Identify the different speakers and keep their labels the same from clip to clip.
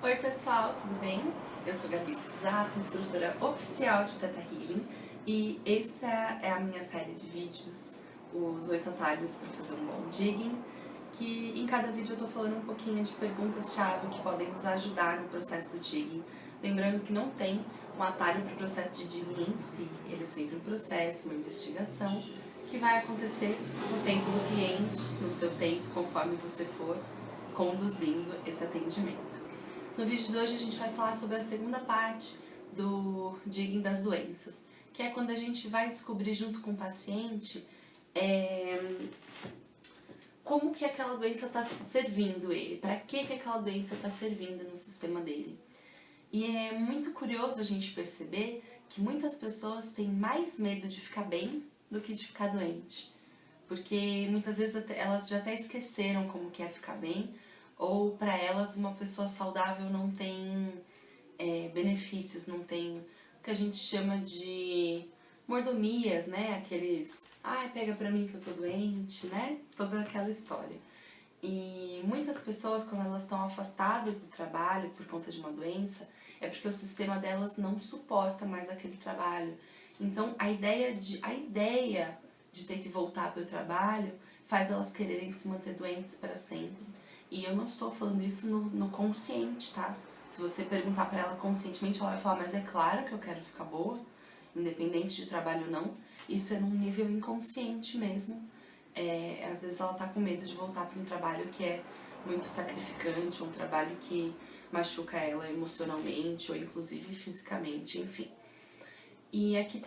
Speaker 1: Oi pessoal, tudo bem? Eu sou Gabi Schizato, instrutora oficial de Theta Healing, e essa é a minha série de vídeos, os 8 atalhos para fazer um bom digging, que em cada vídeo eu tô falando um pouquinho de perguntas-chave que podem nos ajudar no processo do digging. Lembrando que não tem um atalho para o processo de digging em si, ele é sempre um processo, uma investigação, que vai acontecer no tempo do cliente, no seu tempo, conforme você for conduzindo esse atendimento. No vídeo de hoje a gente vai falar sobre a segunda parte do digging das doenças, que é quando a gente vai descobrir junto com o paciente como que aquela doença está servindo ele, para que aquela doença está servindo no sistema dele. E é muito curioso a gente perceber que muitas pessoas têm mais medo de ficar bem do que de ficar doente, porque muitas vezes elas já até esqueceram como que é ficar bem, ou para elas uma pessoa saudável não tem benefícios, não tem o que a gente chama de mordomias, né? Aqueles, ai, pega pra mim que eu tô doente, né? Toda aquela história. E muitas pessoas, quando elas estão afastadas do trabalho por conta de uma doença, é porque o sistema delas não suporta mais aquele trabalho. Então, a ideia de ter que voltar para o trabalho faz elas quererem se manter doentes para sempre. E eu não estou falando isso no consciente, tá? Se você perguntar para ela conscientemente, ela vai falar, mas é claro que eu quero ficar boa, independente de trabalho ou não. Isso é num nível inconsciente mesmo. Às vezes ela tá com medo de voltar para um trabalho que é muito sacrificante, um trabalho que machuca ela emocionalmente ou inclusive fisicamente, enfim. E aqui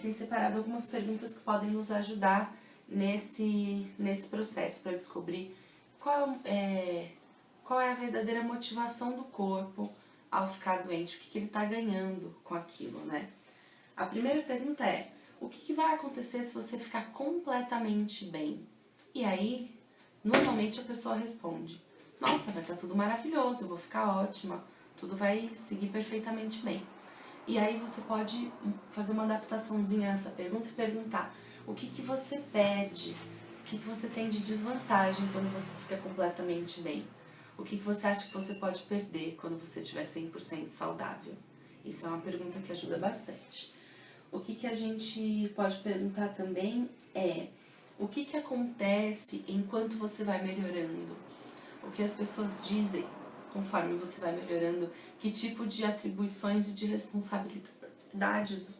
Speaker 1: tem separado algumas perguntas que podem nos ajudar nesse processo para descobrir qual é a verdadeira motivação do corpo ao ficar doente, o que ele está ganhando com aquilo, né? A primeira pergunta é, o que vai acontecer se você ficar completamente bem? E aí, normalmente a pessoa responde, nossa, vai estar tudo maravilhoso, eu vou ficar ótima, tudo vai seguir perfeitamente bem. E aí você pode fazer uma adaptaçãozinha nessa pergunta e perguntar o que você perde, o que você tem de desvantagem quando você fica completamente bem. O que você acha que você pode perder quando você estiver 100% saudável? Isso é uma pergunta que ajuda bastante. O que a gente pode perguntar também é o que acontece enquanto você vai melhorando? O que as pessoas dizem conforme você vai melhorando? Que tipo de atribuições e de responsabilidades,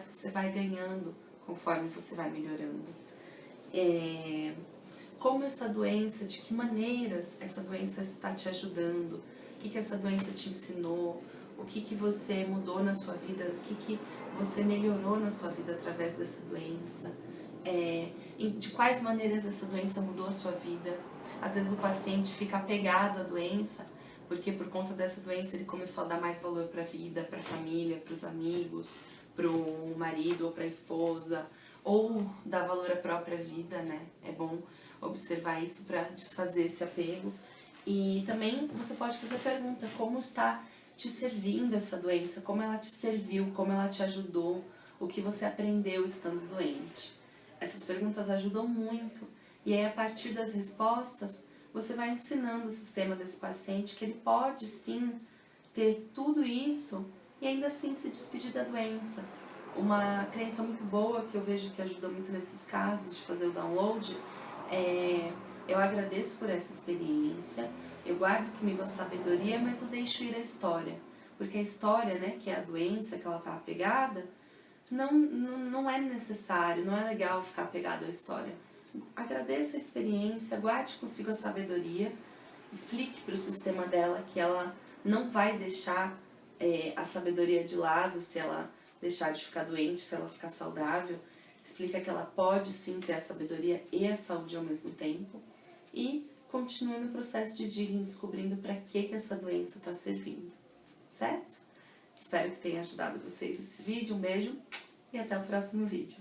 Speaker 1: você vai ganhando conforme você vai melhorando? Como essa doença, de que maneiras essa doença está te ajudando? O que essa doença te ensinou? O que você mudou na sua vida? O que você melhorou na sua vida através dessa doença? De quais maneiras essa doença mudou a sua vida? Às vezes o paciente fica apegado à doença, porque por conta dessa doença ele começou a dar mais valor para a vida, para a família, para os amigos, para o marido ou para a esposa, ou dar valor à própria vida, né? É bom observar isso para desfazer esse apego. E também você pode fazer a pergunta, como está te servindo essa doença? Como ela te serviu? Como ela te ajudou? O que você aprendeu estando doente? Essas perguntas ajudam muito. E aí, a partir das respostas, você vai ensinando o sistema desse paciente que ele pode sim ter tudo isso e ainda assim se despedir da doença. Uma crença muito boa que eu vejo que ajuda muito nesses casos de fazer o download é: eu agradeço por essa experiência, eu guardo comigo a sabedoria, mas eu deixo ir a história. Porque a história, né, que é a doença que ela está apegada, não é necessário, não é legal ficar apegado à história. Agradeça a experiência, guarde consigo a sabedoria, explique para o sistema dela que ela não vai deixar a sabedoria de lado se ela deixar de ficar doente, se ela ficar saudável. Explica que ela pode sim ter a sabedoria e a saúde ao mesmo tempo. E continue no processo de digging, descobrindo para que essa doença está servindo. Certo? Espero que tenha ajudado vocês esse vídeo. Um beijo e até o próximo vídeo.